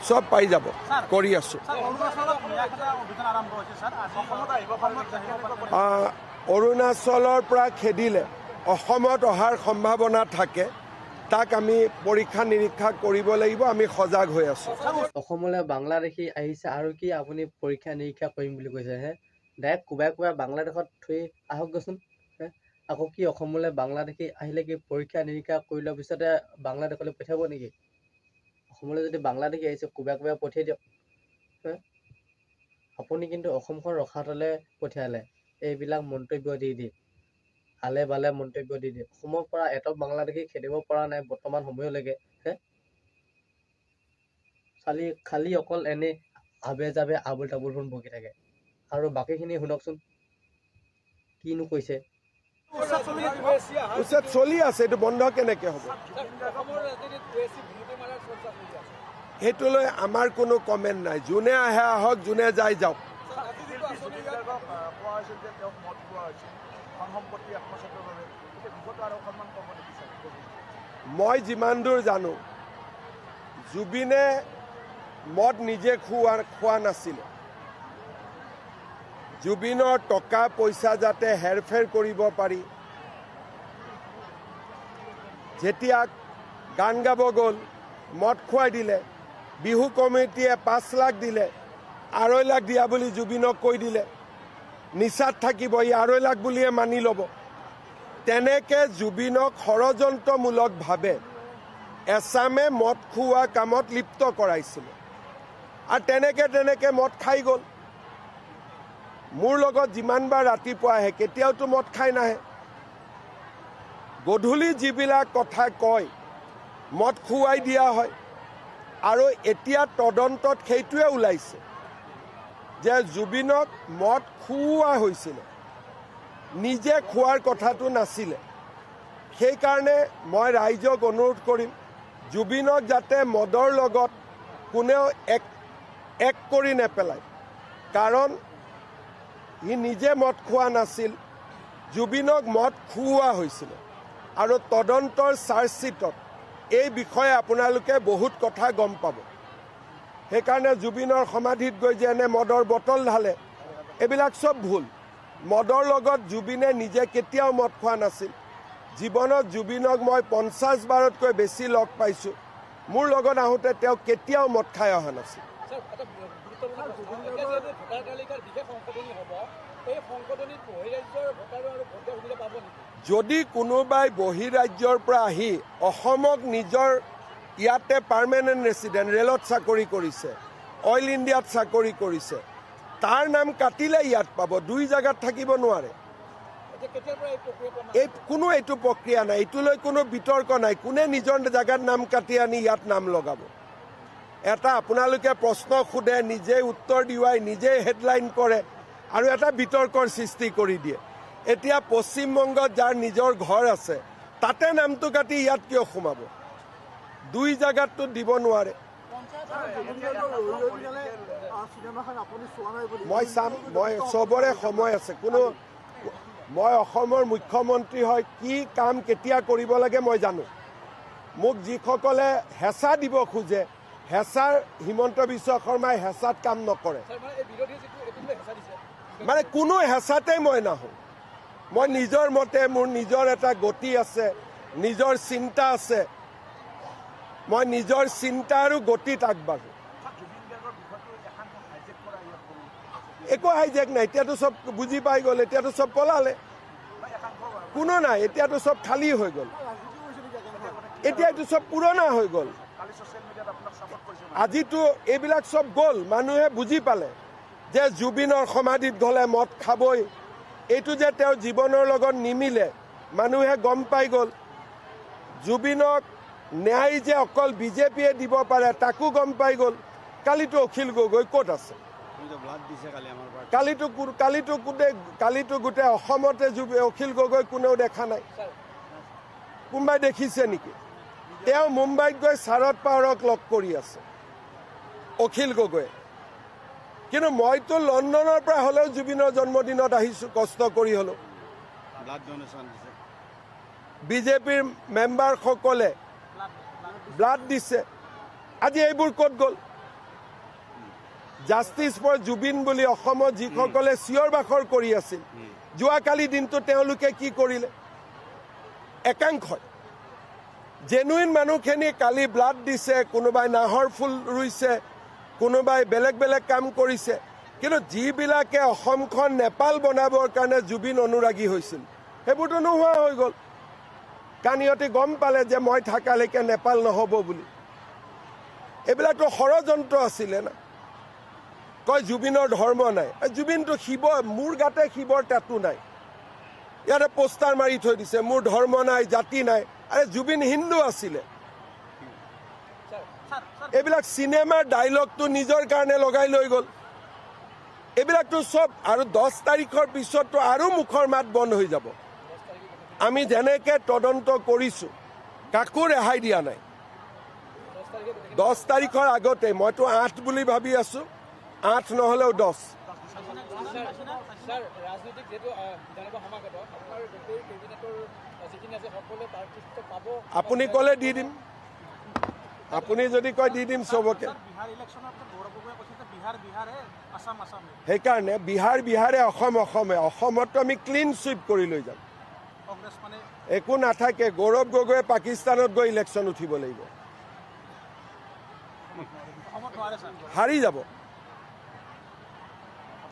সব পাই যাব কৰি আছোঁ। অৰুণাচলৰ পৰা খেদিলে অসমত অহাৰ সম্ভাৱনা থাকে, তাক আমি পৰীক্ষা নিৰীক্ষা কৰিব লাগিব। আমি সজাগ হৈ আছোঁ। অসমলৈ বাংলাদেশী আহিছে আৰু কি আপুনি পৰীক্ষা নিৰীক্ষা কৰিম বুলি কৈছে? ডাইৰেক্ট কোবাই বাংলাদেশত থৈ আহকগৈচোন। আকৌ কি অসমলৈ বাংলাদেশী আহিলে কি পৰীক্ষা নিৰীক্ষা কৰি লোৱাৰ পিছতে বাংলাদেশলৈ পঠিয়াব নেকি? অসমলৈ যদি বাংলাদেশী আহিছে কোবাই পঠিয়াই দিয়ক। আপুনি কিন্তু অসমখন ৰখাতলৈ পঠিয়ালে এইবিলাক মন্তব্য দি আলে বালে মন্তব্য দি অসমৰ পৰা এটক বাংলাদেশী খেদিব পৰা নাই বৰ্তমান সময়লৈকে। খালি অকল এনে আবে যাবে আবুল তাবুল বকি থাকে। আৰু বাকীখিনি শুনকচোন কিনো কৈছে। উচ্ছেদ চলি আছে, এইটো বন্ধ কেনেকৈ হ'ব? সেইটোলৈ আমাৰ কোনো কমেণ্ট নাই। যোনে আহে আহক, যোনে যায় যাওক। মই যিমান দূৰ জানো, জুবিনে মদ নিজে খোৱা নাছিলে। জুবিনৰ টকা পইচা যাতে হেৰফেৰ কৰিব পাৰি, যেতিয়া গান গাব গ'ল মদ খুৱাই দিলে, বিহু কমিটিয়ে 5 লাখ দিলে, 2.5 লাখ দিয়া বুলি জুবিনক কৈ দিলে, নিচাত থাকিব ই 2.5 লাখ বুলিয়ে মানি ল'ব। তেনেকৈ জুবিনক ষড়যন্ত্ৰমূলকভাৱে এছামে মদ খুওৱা কামত লিপ্ত কৰাইছিলে আৰু তেনেকৈ মদ খাই গ'ল। মোৰ লগত যিমানবাৰ ৰাতিপুৱা আহে কেতিয়াওতো মদ খাই নাহে। গধূলি যিবিলাক কথা কয় মদ খুৱাই দিয়া হয়। আৰু এতিয়া তদন্তত সেইটোৱে ওলাইছে যে জুবিনক মদ খুওৱা হৈছিলে, নিজে খোৱাৰ কথাটো নাছিলে। সেইকাৰণে মই ৰাইজক অনুৰোধ কৰিম, জুবিনক যাতে মদৰ লগত কোনেও এক কৰি নেপেলায়। কাৰণ সি নিজে মদ খোৱা নাছিল, জুবিনক মদ খুওৱা হৈছিলে। আৰু তদন্তৰ চাৰ্জশ্বিটত এই বিষয়ে আপোনালোকে বহুত কথা গম পাব। সেইকাৰণে জুবিনৰ সমাধিত গৈ যে এনে মদৰ বটল ঢালে, এইবিলাক চব ভুল। মদৰ লগত জুবিনে নিজে কেতিয়াও মদ খোৱা নাছিল। জীৱনত জুবিনক মই 50 বাৰতকৈ বেছি লগ পাইছোঁ। মোৰ লগত আহোঁতে তেওঁ কেতিয়াও মদ খাই অহা নাছিল। যদি কোনোবাই বহিৰাজ্যৰ পৰা আহি অসমক নিজৰ ইয়াতে পাৰ্মানেণ্ট ৰেচিডেণ্ট, ৰেলত চাকৰি কৰিছে, অইল ইণ্ডিয়াত চাকৰি কৰিছে, তাৰ নাম কাটিলে ইয়াত পাব, 2 জেগাত থাকিব নোৱাৰে। এইটো প্ৰক্ৰিয়া নাই, এইটোলৈ কোনো বিতৰ্ক নাই। কোনে নিজৰ জেগাত নাম কাটি আনি ইয়াত নাম লগাব? এটা আপোনালোকে প্ৰশ্ন সোধে, নিজে উত্তৰ দিয়াই নিজে হেডলাইন কৰে আৰু এটা বিতৰ্কৰ সৃষ্টি কৰি দিয়ে। এতিয়া পশ্চিমবংগত যাৰ নিজৰ ঘৰ আছে তাতে নামটো কাটি ইয়াত কিয় সোমাব? 2 জেগাততো দিব নোৱাৰে। মই চাম, মই চবৰে সময় আছে। মই অসমৰ মুখ্যমন্ত্ৰী হয়, কি কাম কেতিয়া কৰিব লাগে মই জানো। মোক যিসকলে হেঁচা দিব খোজে, হেঁচাৰ হিমন্ত বিশ্ব শৰ্মাই হেঁচাত কাম নকৰে। মানে কোনো হেঁচাতেই মই নাহোঁ। মই নিজৰ মতে, মোৰ নিজৰ এটা গতি আছে, নিজৰ চিন্তা আছে। মই নিজৰ চিন্তা আৰু গতিত আগবাঢ়োঁ। একো হাইজেক নাই, এতিয়াতো চব বুজি পাই গ'ল, এতিয়াতো চব পলালে, কোনো নাই, এতিয়াতো চব খালী হৈ গ'ল। এতিয়া এইটো চব পুৰণা হৈ গ'ল। আজিতো এইবিলাক চব গ'ল, মানুহে বুজি পালে যে জুবিনৰ সমাধিত গ'লে মদ খাবই। এইটো যে তেওঁৰ জীৱনৰ লগত নিমিলে মানুহে গম পাই গ'ল। জুবিনক ন্যায় যে অকল বিজেপিয়ে দিব পাৰে তাকো গম পাই গ'ল। কালিতো অখিল গগৈ ক'ত আছে? কালিতো গোটেই অসমতে অখিল গগৈ কোনেও দেখা নাই। কোনোবাই দেখিছে নেকি? তেওঁ মুম্বাইত গৈ শাৰদ পাৱাৰক লগ কৰি আছে অখিল গগৈ। কিন্তু মইতো লণ্ডনৰ পৰা হ'লেও জুবিনৰ জন্মদিনত আহিছোঁ, কষ্ট কৰি হ'লেও। বিজেপিৰ মেম্বাৰসকলে ব্লাড দিছে। আজি এইবোৰ ক'ত গ'ল? জাষ্টিছ ফৰ জুবিন বুলি অসমত যিসকলে চিঞৰ বাখৰ কৰি আছিল, যোৱাকালি দিনটো তেওঁলোকে কি কৰিলে? একাংশই জেনুইন মানুহখিনি কালি ব্লাড দিছে, কোনোবাই নাহৰ ফুল ৰুইছে, কোনোবাই বেলেগ বেলেগ কাম কৰিছে, কিন্তু যিবিলাকে অসমখন নেপাল বনাবৰ কাৰণে জুবিন অনুৰাগী হৈছিল সেইবোৰতো নোহোৱা হৈ গ'ল। কাৰণ সিহঁতে গম পালে যে মই থাকালৈকে নেপাল নহ'ব বুলি। এইবিলাকতো ষড়যন্ত্ৰ আছিলে না। কয় জুবিনৰ ধৰ্ম নাই, জুবিনটো শিৱ, মোৰ গাতে শিৱৰ টেটু নাই, ইয়াতে পোষ্টাৰ মাৰি থৈ দিছে মোৰ ধৰ্ম নাই, জাতি নাই। আৰে জুবিন হিন্দু আছিলে। এইবিলাক চিনেমাৰ ডাইলগটো নিজৰ কাৰণে লগাই লৈ গ'ল। এইবিলাকতো চব আৰু 10 তাৰিখৰ পিছততো আৰু মুখৰ মাত বন্ধ হৈ যাব। আমি যেনেকৈ তদন্ত কৰিছোঁ কাকো ৰেহাই দিয়া নাই। 10 তাৰিখৰ আগতে মইতো 8 বুলি ভাবি আছোঁ, 8 নহ'লেও 10। আপুনি ক'লে দি দিম, আপুনি যদি কয় দি দিম চবকে। সেইকাৰণে বিহাৰে অসমে, অসমততো আমি ক্লিন চুইপ কৰি লৈ যাম, একো নাথাকে। গৌৰৱ গগৈয়ে পাকিস্তানত গৈ ইলেকশ্যন উঠিব লাগিব, হাৰি যাব,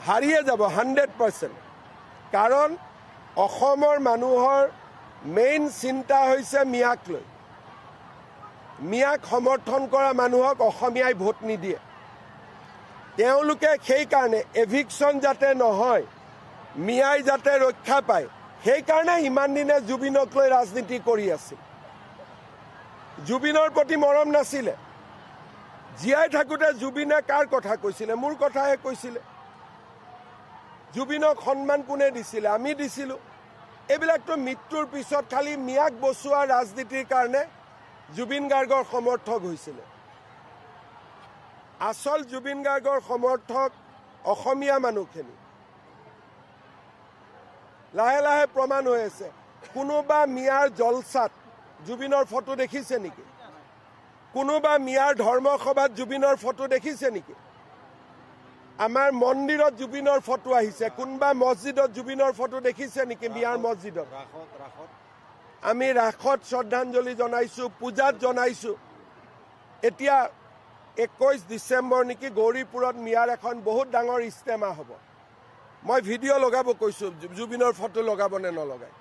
হাৰিয়ে যাব 100%। কাৰণ অসমৰ মানুহৰ মেইন চিন্তা হৈছে মিয়াক লৈ। মিয়াক সমৰ্থন কৰা মানুহক অসমীয়াই ভোট নিদিয়ে। তেওঁলোকে সেইকাৰণে এভিকশ্যন যাতে নহয়, মিয়াই যাতে ৰক্ষা পায়, সেইকাৰণে ইমান দিনে জুবিনক লৈ ৰাজনীতি কৰি আছিল। জুবিনৰ প্ৰতি মৰম নাছিলে। জীয়াই থাকোঁতে জুবিনে কাৰ কথা কৈছিলে? মোৰ কথাহে কৈছিলে। জুবিনক সন্মান কোনে দিছিলে? আমি দিছিলোঁ। এইবিলাকতো মৃত্যুৰ পিছত খালি মিয়াক বচোৱা ৰাজনীতিৰ কাৰণে জুবিন গাৰ্গৰ সমৰ্থক হৈছিলে। আচল জুবিন গাৰ্গৰ সমৰ্থক অসমীয়া মানুহখিনি। লাহে লাহে প্ৰমাণ হৈ আছে। কোনোবা মিয়াৰ জলচাত জুবিনৰ ফটো দেখিছে নেকি? কোনোবা মিয়াৰ ধৰ্মসভাত জুবিনৰ ফটো দেখিছে নেকি? আমাৰ মন্দিৰত জুবিনৰ ফটো আহিছে, কোনোবা মছজিদত জুবিনৰ ফটো দেখিছে নেকি? মিয়াৰ মছজিদত আমি ৰাসত শ্ৰদ্ধাঞ্জলি জনাইছোঁ, পূজাত জনাইছোঁ। এতিয়া 21 ডিচেম্বৰ নেকি গৌৰীপুৰত মিয়াৰ এখন বহুত ডাঙৰ ইজতেমা হ'ব। মই ভিডিঅ' লগাব কৈছোঁ, জুবিনৰ ফটো লগাব নে নলগায়।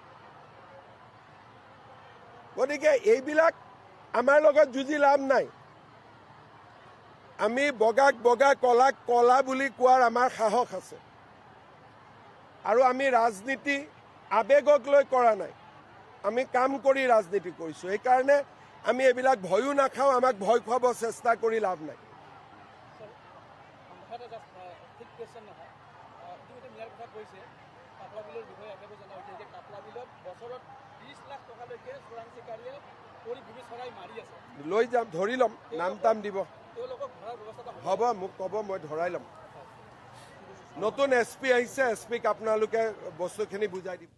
গতিকে এইবিলাক আমাৰ লগত যুঁজি লাভ নাই। আমি বগাক বগা, কলাক কলা বুলি কোৱাৰ আমাৰ সাহস আছে। আৰু আমি ৰাজনীতি আৱেগক লৈ কৰা নাই, আমি কাম কৰি ৰাজনীতি কৰিছোঁ। সেইকাৰণে আমি এইবিলাক ভয়ো নাখাওঁ, আমাক ভয় খুৱাব চেষ্টা কৰি লাভ নাই। লৈ যাম, ধৰি ল'ম, নাম তাম দিব। হ'ব, মোক ক'ব, মই ধৰাই ল'ম। নতুন SP আহিছে, SPক আপোনালোকে বস্তুখিনি বুজাই দিব।